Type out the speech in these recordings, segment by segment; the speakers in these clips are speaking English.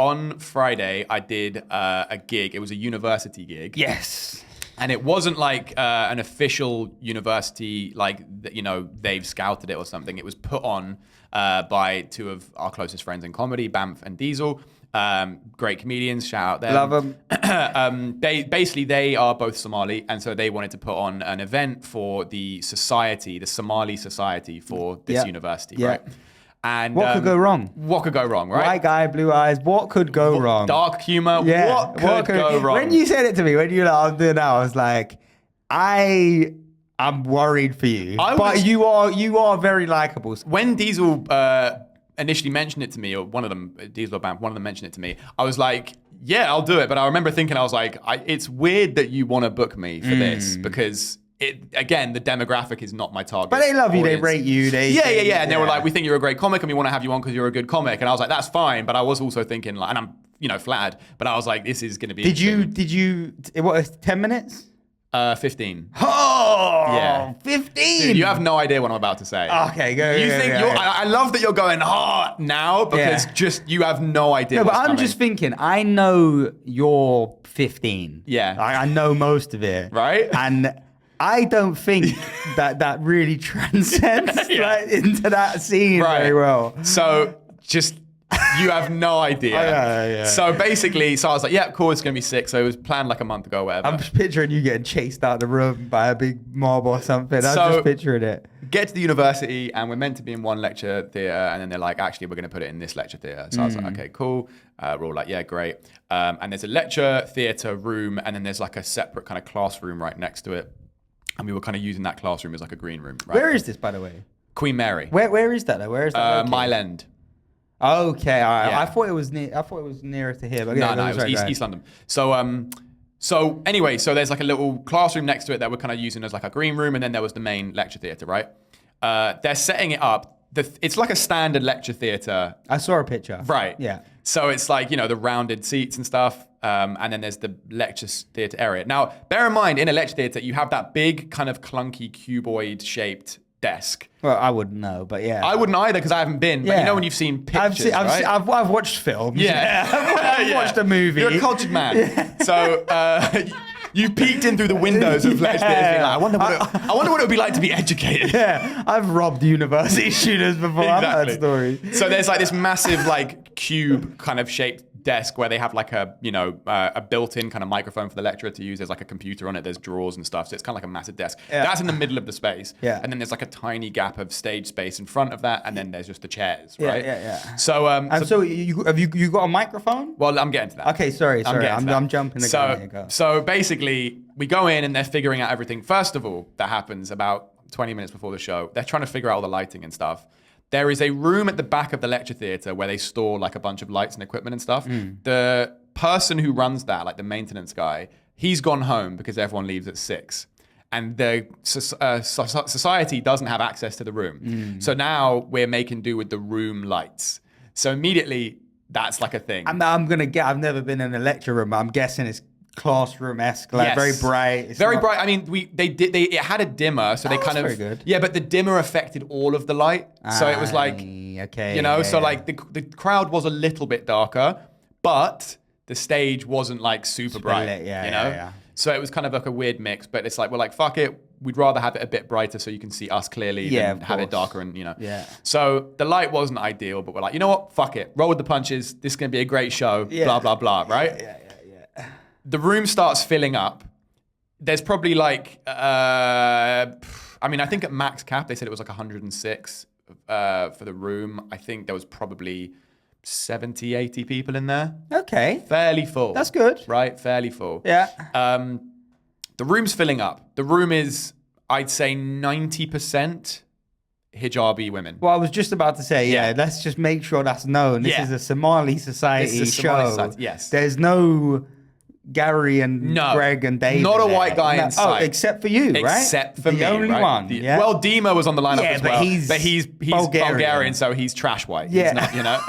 on Friday, I did a gig. It was a university gig. Yes. And it wasn't like an official university, like, you know, they've scouted it or something. It was put on by two of our closest friends in comedy, Bamf and Diesel. Great comedians, shout out them. Love them. They are both Somali, and so they wanted to put on an event for the society, the Somali society for this university, right? And what could go wrong? What could go wrong, right? White guy, blue eyes. What could go wrong? Dark humor. Yeah. What could go wrong? When you said it to me, when you were like, I'll do it now, I was like, I'm worried for you. But you are very likable. When Diesel initially mentioned it to me, or one of them, Diesel or Bamf, one of them mentioned it to me, I was like, yeah, I'll do it. But I remember thinking, I was like, it's weird that you want to book me for this, because again, the demographic is not my target. But they love you, audience. they rate you. Yeah. And they were like, we think you're a great comic and we want to have you on because you're a good comic. And I was like, that's fine. But I was also thinking, like, and I'm, you know, flattered, but I was like, this is going to be Did you, what, 10 minutes? 15. Oh, yeah. 15. Dude, you have no idea what I'm about to say. Okay, go. I love that you're going now because just you have no idea. No, but I'm just thinking. I know you're 15. Yeah, I know most of it. Right, and I don't think that really transcends into that scene very well. So just. You have no idea. Yeah. So basically, I was like, yeah, cool, it's going to be sick. So it was planned like a month ago, whatever. I'm just picturing you getting chased out of the room by a big mob or something. I'm just picturing it. Get to the university, and we're meant to be in one lecture theatre, and then they're like, actually, we're going to put it in this lecture theatre. So I was like, okay, cool. We're all like, yeah, great. And there's a lecture theatre room, and then there's like a separate kind of classroom right next to it. And we were kind of using that classroom as like a green room. Right? Where is this, by the way? Queen Mary. Where is that, though? Where is that? Mile End. Okay, all right. Yeah. I thought it was nearer to here. But No, it was East London. So anyway, so there's like a little classroom next to it that we're kind of using as like a green room, and then there was the main lecture theatre, right? They're setting it up. It's like a standard lecture theatre. I saw a picture. Right. Yeah. So it's like, you know, the rounded seats and stuff, and then there's the lecture theatre area. Now, bear in mind, in a lecture theatre, you have that big kind of clunky cuboid-shaped desk. Well, I wouldn't know, but yeah. I wouldn't either because I haven't been. But you know when you've seen pictures, right? I've watched films. Yeah. I've watched a movie. You're a cultured man. Yeah. So you peeked in through the windows of lecture theatres being like, I wonder what it would be like to be educated. Yeah. I've robbed university students before. Exactly. I've heard stories. So there's like this massive like cube kind of shaped desk where they have like a, you know, a built-in kind of microphone for the lecturer to use. There's like a computer on it. There's drawers and stuff. So it's kind of like a massive desk. Yeah. That's in the middle of the space. Yeah. And then there's like a tiny gap of stage space in front of that. And then there's just the chairs, right? Yeah. So, you got a microphone? Well, I'm getting to that. Okay, sorry. I'm jumping the gun. So basically, we go in and they're figuring out everything. First of all, that happens about 20 minutes before the show. They're trying to figure out all the lighting and stuff. There is a room at the back of the lecture theatre where they store like a bunch of lights and equipment and stuff. The person who runs that, like the maintenance guy, he's gone home because everyone leaves at 6. And the society doesn't have access to the room. So now we're making do with the room lights. So immediately that's like a thing. I've never been in a lecture room, but I'm guessing it's classroom-esque, like very bright. Very bright. I mean, it had a dimmer, so they kind of, very good. Yeah, but the dimmer affected all of the light, so it was like, okay, you know, like the crowd was a little bit darker, but the stage wasn't like super bright, lit, you know. Yeah. So it was kind of like a weird mix, but it's like we're like, fuck it, we'd rather have it a bit brighter so you can see us clearly than have it darker and, you know. Yeah. So the light wasn't ideal, but we're like, you know what, fuck it, roll with the punches. This is gonna be a great show. Blah blah blah, right? Yeah. The room starts filling up. There's probably like, I mean, I think at max cap, they said it was like 106 for the room. I think there was probably 70, 80 people in there. Okay. Fairly full. That's good. Right? Fairly full. Yeah. The room's filling up. The room is, I'd say 90% hijabi women. Well, I was just about to say, let's just make sure that's known. This is a Somali society show. Yes. There's no Gary and Greg and Dave. Not a white guy in sight. Oh, except for you, right? Except for me, the only one. Well, Dima was on the lineup as well. But he's Bulgarian, so he's trash white. Yeah. He's not, you know.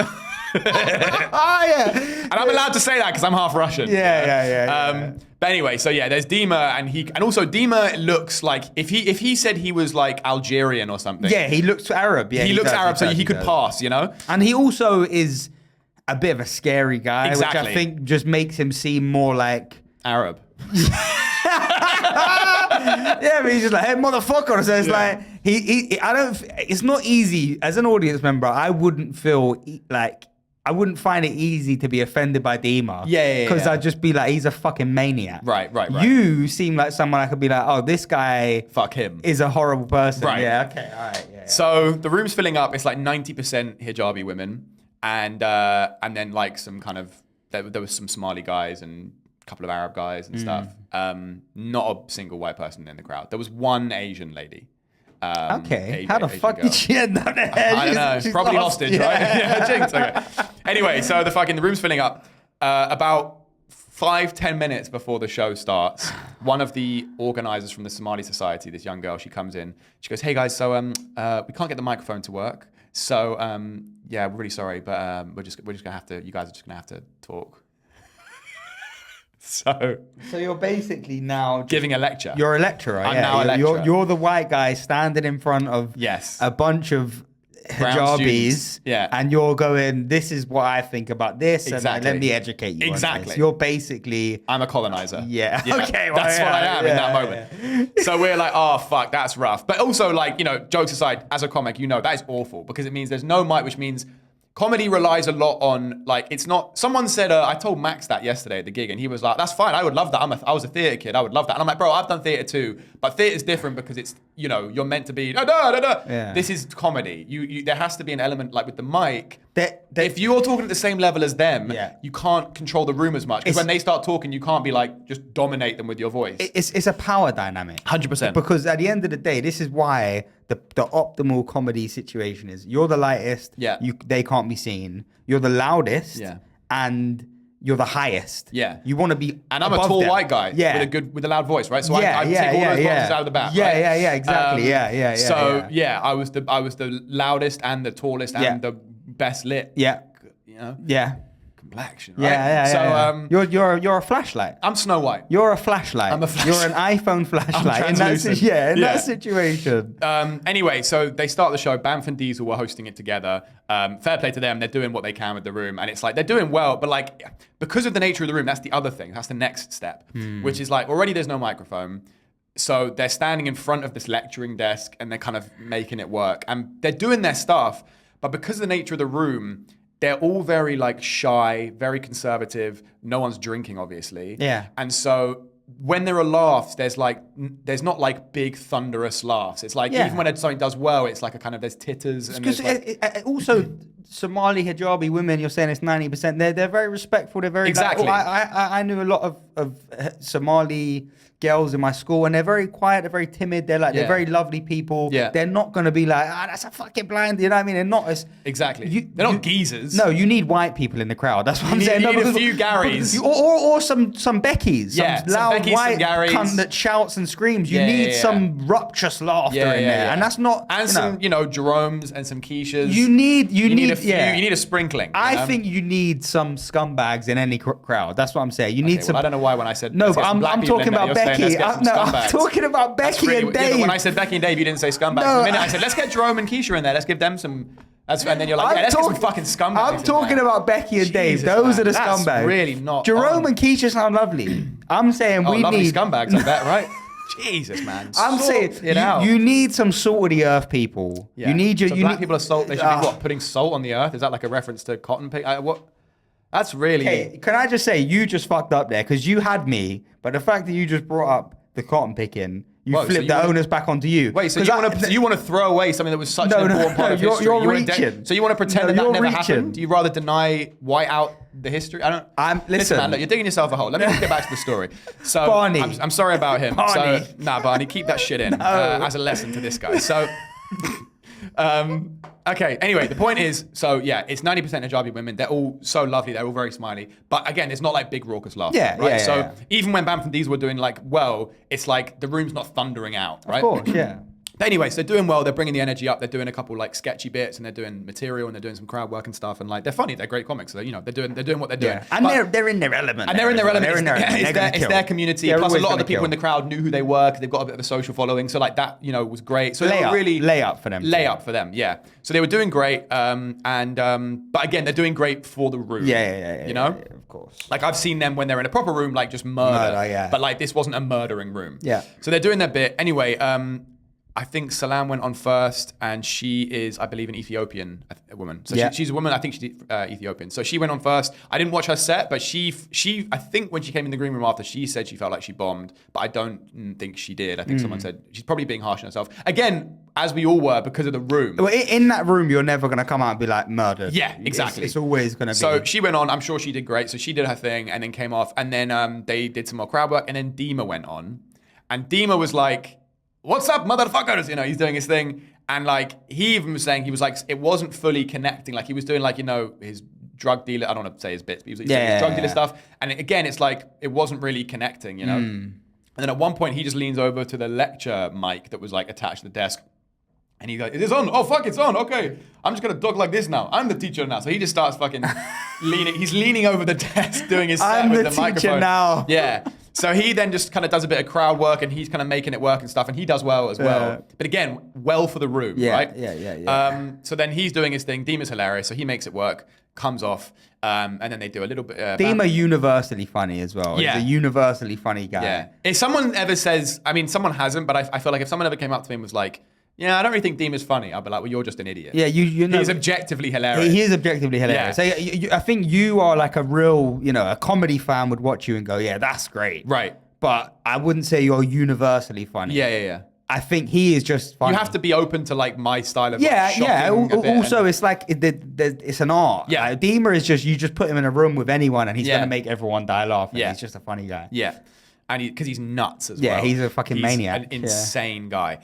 And I'm allowed to say that because I'm half Russian. Yeah. But anyway, so yeah, there's Dima, and also Dima looks like if he said he was like Algerian or something. Yeah, he looks Arab. Yeah, he looks Arab, so he could pass, you know. And he also is a bit of a scary guy, which I think just makes him seem more like Arab. Yeah, but he's just like, hey, motherfucker. So it's like it's not easy as an audience member. I wouldn't find it easy to be offended by Dima. Yeah. Because I'd just be like, he's a fucking maniac. Right. You seem like someone I could be like, oh, this guy. Fuck him. Is a horrible person. Right. Yeah. Okay. All right. Yeah. So the room's filling up. It's like 90% hijabi women, and then like some kind of there was some Somali guys and a couple of Arab guys and stuff. Not a single white person in the crowd. There was one Asian lady. Okay. How the fuck did she end up there? I don't know. She's probably hostage, right? Yeah, jinx. Okay. Anyway, so the room's filling up. About 5-10 minutes before the show starts, one of the organizers from the Somali Society, this young girl, she comes in. She goes, "Hey guys, so we can't get the microphone to work. So yeah, we're really sorry, but we're just gonna have to. You guys are just gonna have to talk." So you're basically now giving a lecture. You're a lecturer. I'm now a lecturer. You're the white guy standing in front of a bunch of hijabis, and you're going, this is what I think about this, and let me educate you. Exactly. You're basically... I'm a colonizer. Yeah. Okay. That's what I am in that moment. So we're like, oh, fuck, that's rough. But also, like, you know, jokes aside, as a comic, you know, that is awful because it means there's no mic, which means comedy relies a lot on, like, it's not... Someone said, I told Max that yesterday at the gig, and he was like, that's fine, I would love that. I was a theatre kid, I would love that. And I'm like, bro, I've done theatre too, but theatre's different because it's, you know, you're meant to be, This is comedy. You there has to be an element, like with the mic, if you're talking at the same level as them, you can't control the room as much. Because when they start talking, you can't be like, just dominate them with your voice. It's a power dynamic. 100%. Because at the end of the day, this is why the optimal comedy situation is, you're the lightest, they can't be seen. You're the loudest, and you're the highest. Yeah. You want to be And I'm a tall white guy with a loud voice, right? So I take all those boxes out of the bat. Yeah, exactly. I was the loudest and the tallest and the best lit. Yeah. You know? Yeah. Complexion, right? So you're a flashlight. I'm Snow White. You're a flashlight. I'm a flashlight. You're an iPhone flashlight. In that situation. Anyway, so they start the show. Banff and Diesel were hosting it together. Fair play to them. They're doing what they can with the room. And it's like, they're doing well, but like, because of the nature of the room, that's the other thing. That's the next step, which is like, already there's no microphone. So they're standing in front of this lecturing desk and they're kind of making it work. And they're doing their stuff, but because of the nature of the room, they're all very like shy, very conservative. No one's drinking, obviously. Yeah. And so when there are laughs, there's not like big thunderous laughs. It's like even when something does well, it's like a kind of there's titters. Because like, also Somali hijabi women, you're saying it's 90%. They're very respectful. They're very exactly. I knew a lot of Somali girls in my school, and they're very quiet. They're very timid. They're very lovely people. Yeah. They're not going to be like, that's a fucking blind. You know what I mean? They're not as they're not geezers. No, you need white people in the crowd. That's what I'm saying. You need a few Garys, or some Beckys. Yeah, some loud Beckys, white some cunt that shouts and screams. You need some rapturous laughter in there, and that's not. And some Jeromes and some Keishas. You need a few. You need a sprinkling. I think you need some scumbags in any crowd. That's what I'm saying. You need some. I don't know why when I said no, but I'm talking about Becky. I'm talking about Becky and Dave. But when I said Becky and Dave, you didn't say scumbags. No, the minute I said, let's get Jerome and Keisha in there. Let's give them some. And then you're like, let's get some fucking scumbags. I'm talking about Becky and Dave. Those are the scumbags. That's really not. Jerome and Keisha sound lovely. I'm saying we lovely need scumbags. I bet, right? Jesus, man. I'm saying you need some salt of the earth people. Yeah. You need your. Black people are salt. They should be putting salt on the earth. Is that like a reference to cotton pick? What? That's really. Hey, can I just say you just fucked up there because you had me, but the fact that you just brought up the cotton picking, flipped the onus back onto you. Wait, so you want to throw away something that was such an important part of history? You're reaching. So you want to pretend that never happened? Do you rather white out the history? Listen, man, look, you're digging yourself a hole. Let me get back to the story. So Barney. I'm sorry about him. Barney. So Barney, keep that shit in as a lesson to this guy. So. Okay, anyway, the point is, it's 90% hijabi women. They're all so lovely. They're all very smiley. But again, it's not like big raucous laughter, right? So even when Banff and Dees were doing it's like the room's not thundering out, right? Of course, yeah. But anyway, so they're doing well. They're bringing the energy up. They're doing a couple like sketchy bits, and they're doing material, and they're doing some crowd work and stuff. And like they're funny. They're great comics. So they're doing what they're doing. Yeah. And they're in their element. And they're in their element. It's their community. They're Plus, a lot of the kill. people in the crowd knew who they were because they've got a bit of a social following. So like that, was great. So they were really layup for them. Layup for them. Yeah. So they were doing great. But again, they're doing great for the room. Yeah. You know, of course. Like I've seen them when they're in a proper room, like just murder. Yeah. But like this wasn't a murdering room. Yeah. So they're doing their bit anyway. I think Salam went on first, and she is, I believe, an Ethiopian woman. So she's a woman. I think she's Ethiopian. So she went on first. I didn't watch her set, but she, I think when she came in the green room after, she said she felt like she bombed, but I don't think she did. I think someone said she's probably being harsh on herself. Again, as we all were because of the room. Well, in that room, you're never going to come out and be like murdered. Yeah, exactly. It's always going to be. So she went on. I'm sure she did great. So she did her thing and then came off. And then they did some more crowd work. And then Dima went on. And Dima was like, "What's up, motherfuckers?" He's doing his thing. And like, he even was saying, he was like, it wasn't fully connecting. Like he was doing like, his drug dealer, I don't want to say his bits, but he was doing his drug dealer stuff. And again, it's like, it wasn't really connecting, And then at one point he just leans over to the lecture mic that was like attached to the desk. And he goes, "Is this on? Oh, fuck, it's on. Okay. I'm just going to talk like this now. I'm the teacher now." So he just starts fucking leaning. He's leaning over the desk doing his set with the microphone. I'm the teacher now. Yeah. So he then just kind of does a bit of crowd work and he's kind of making it work and stuff. And he does well as well. But again, well for the room, right? Yeah. So then he's doing his thing. Dima's hilarious. So he makes it work, comes off. And then they do a little bit. Dima universally funny as well. Yeah. He's a universally funny guy. Yeah. If someone ever says, I mean, someone hasn't, but I feel like if someone ever came up to me and was like, "Yeah, I don't really think Dima's funny," I'd be like, "Well, you're just an idiot." Yeah, he's objectively hilarious. He is objectively hilarious. Yeah. So I think you are like a real, a comedy fan would watch you and go, "Yeah, that's great." Right. But I wouldn't say you're universally funny. Yeah. I think he is just funny. You have to be open to like my style of yeah. Also, and it's like it's an art. Yeah. Like, Dima is just, you just put him in a room with anyone and he's going to make everyone die laughing. Yeah. He's just a funny guy. Yeah. And because he's nuts as well. Yeah, he's a fucking maniac. An insane guy.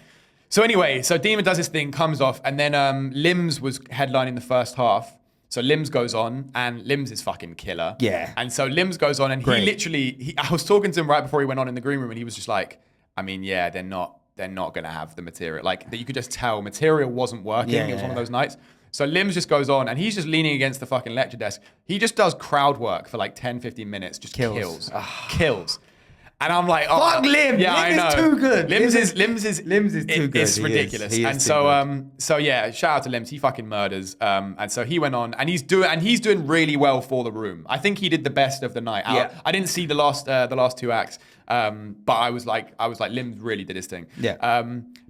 So anyway, Dima does his thing, comes off, and then Limbs was headlining the first half. So Limbs goes on, and Limbs is fucking killer. Yeah. And so Limbs goes on, and he literally, I was talking to him right before he went on in the green room, and he was just like, I mean, yeah, they're not going to have the material. Like, that you could just tell material wasn't working. It was one of those nights. So Limbs just goes on, and he's just leaning against the fucking lecture desk. He just does crowd work for like 10, 15 minutes, just kills. Kills. And I'm like, "Oh, fuck Limbs! Yeah, Limbs is too good. Limbs is too good. It's ridiculous." And so yeah, shout out to Limbs. He fucking murders. And so he went on, and he's doing really well for the room. I think he did the best of the night out. Yeah. I didn't see the last two acts, but I was like, Limbs really did his thing. Yeah.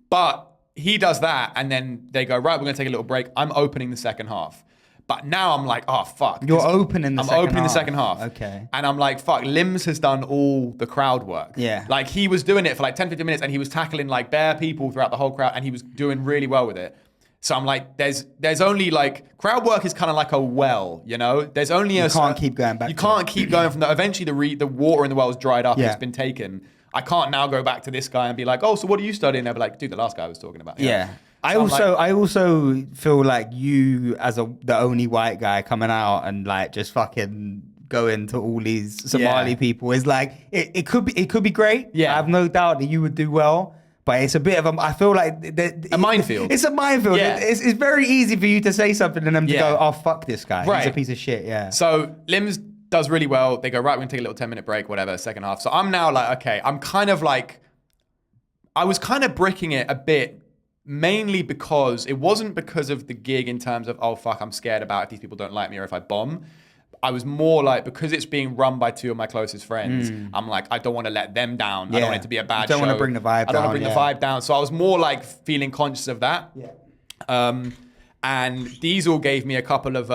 But he does that, and then they go, "Right, we're gonna take a little break." I'm opening the second half. But now I'm like, oh, fuck. You're opening the second half. I'm opening the second half. Okay. And I'm like, fuck, Limbs has done all the crowd work. Yeah. Like, he was doing it for like 10, 15 minutes, and he was tackling like bare people throughout the whole crowd, and he was doing really well with it. So I'm like, there's only like, crowd work is kind of like a well, There's only You can't keep going back. You can't keep going from that. Eventually the water in the well is dried up and Yeah. it's been taken. I can't now go back to this guy and be like, "Oh, so what are you studying?" They'll be like, "Dude, the last guy I was talking about." Yeah. So I also feel like you, as the only white guy coming out and like just fucking going to all these Somali people, is like it could be great. Yeah. I have no doubt that you would do well, but it's a bit of I feel like a minefield. It's a minefield. Yeah. It's very easy for you to say something and them to go, "Oh, fuck this guy. Right. He's a piece of shit." Yeah. So Limbs does really well. They go, "Right, we're gonna take a little 10-minute break, whatever, second half." So I'm now like, okay, I'm kind of like, I was kind of bricking it a bit, mainly because it wasn't because of the gig in terms of, oh fuck, I'm scared about if these people don't like me or if I bomb. I was more like, because it's being run by two of my closest friends, I'm like, I don't want to let them down. I don't want it to be a bad show. You don't want to bring the vibe down. I don't want to bring the vibe down. So I was more like feeling conscious of that. Yeah. And Diesel gave me a couple of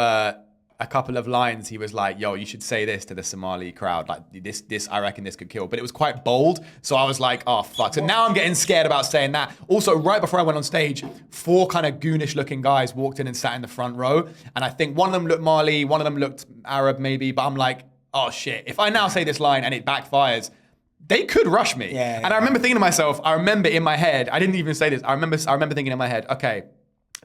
lines. He was like, "Yo, you should say this to the Somali crowd. Like this, I reckon this could kill." But it was quite bold. So I was like, "Oh fuck!" So now I'm getting scared about saying that. Also, right before I went on stage, 4 kind of goonish-looking guys walked in and sat in the front row, and I think one of them looked Mali, one of them looked Arab, maybe. But I'm like, "Oh shit! If I now say this line and it backfires, they could rush me." Yeah. And I remember thinking to myself, I remember in my head, I didn't even say this. I remember thinking in my head, okay,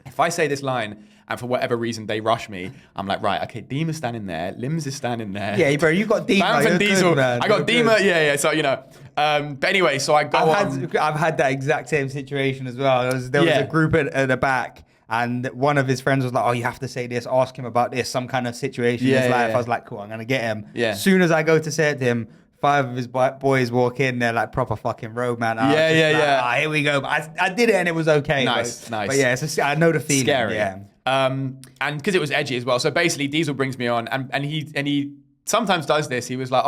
If I say this line and for whatever reason they rush me, I'm like, right, okay, Dima's standing there, Limbs is standing there. Yeah, bro, you got Dima. Bamf and Diesel. Good, man. I got Dima. Yeah. So, you know. But anyway, so I go I've had that exact same situation as well. There was a group at the back. And one of his friends was like, oh, you have to say this, ask him about this, some kind of situation in his life. I was like, cool, I'm going to get him. Yeah. As soon as I go to say it to him, 5 of his boys walk in, they're like proper fucking road man. Here we go. But I did it and it was okay. Nice. But yeah, I know the feeling. Scary. Yeah. And because it was edgy as well. So basically, Diesel brings me on and he sometimes does this. He was like,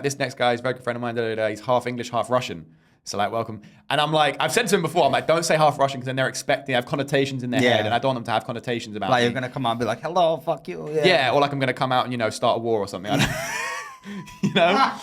this next guy is a very good friend of mine. He's half English, half Russian. So like, welcome. And I'm like, I've said to him before, I'm like, don't say half Russian because then they're expecting, I have connotations in their head and I don't want them to have connotations about me. You're going to come out and be like, hello, fuck you. Yeah, or like I'm going to come out and, you know, start a war or something. You know?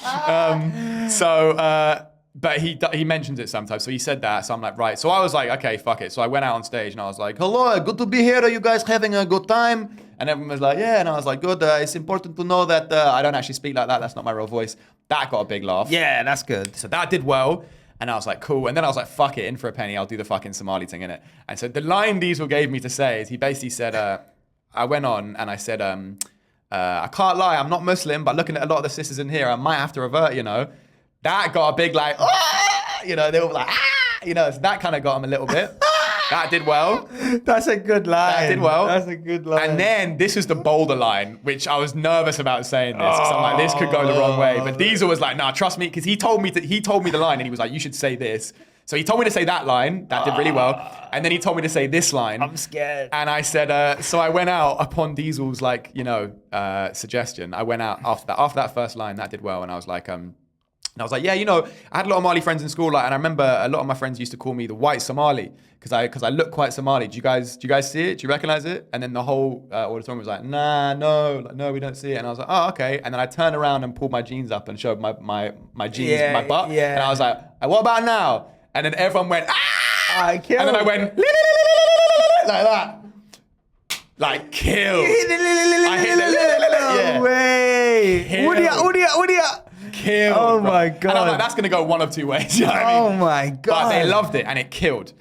But he mentions it sometimes. So he said that. So I'm like, right. So I was like, okay, fuck it. So I went out on stage and I was like, hello, good to be here. Are you guys having a good time? And everyone was like, yeah. And I was like, good. It's important to know that I don't actually speak like that. That's not my real voice. That got a big laugh. Yeah, that's good. So that did well. And I was like, cool. And then I was like, fuck it, in for a penny, I'll do the fucking Somali thing, innit? And so the line Diesel gave me to say is he basically said, I went on and I said, I can't lie, I'm not Muslim, but looking at a lot of the sisters in here, I might have to revert, you know? That got a big like, ah! You know, they were like, ah! You know, so that kind of got him a little bit. That did well. That's a good line. That did well. That's a good line. And then this was the bolder line, which I was nervous about saying this. So I'm like, this could go the wrong way. But Diesel was like, nah, trust me, because he told me the line and he was like, you should say this. So he told me to say that line. That did really well. And then he told me to say this line. I'm scared. And I said, so I went out upon Diesel's like, you know, suggestion. I went out after that first line, that did well. And I was like, yeah, you know, I had a lot of Mali friends in school, like, and I remember a lot of my friends used to call me the white Somali because I look quite Somali. Do you guys see it? Do you recognize it? And then the whole auditorium was like, no, we don't see it. And I was like, oh, okay. And then I turned around and pulled my jeans up and showed my jeans, my butt. Yeah. And I was like, what about now? And then everyone went, ah! And then I went, like that. Like, killed. I hit the, no way. Udia. Killed. Oh my God. And I'm like, that's going to go one of two ways. You know what I mean? Oh my God. But they loved it and it killed.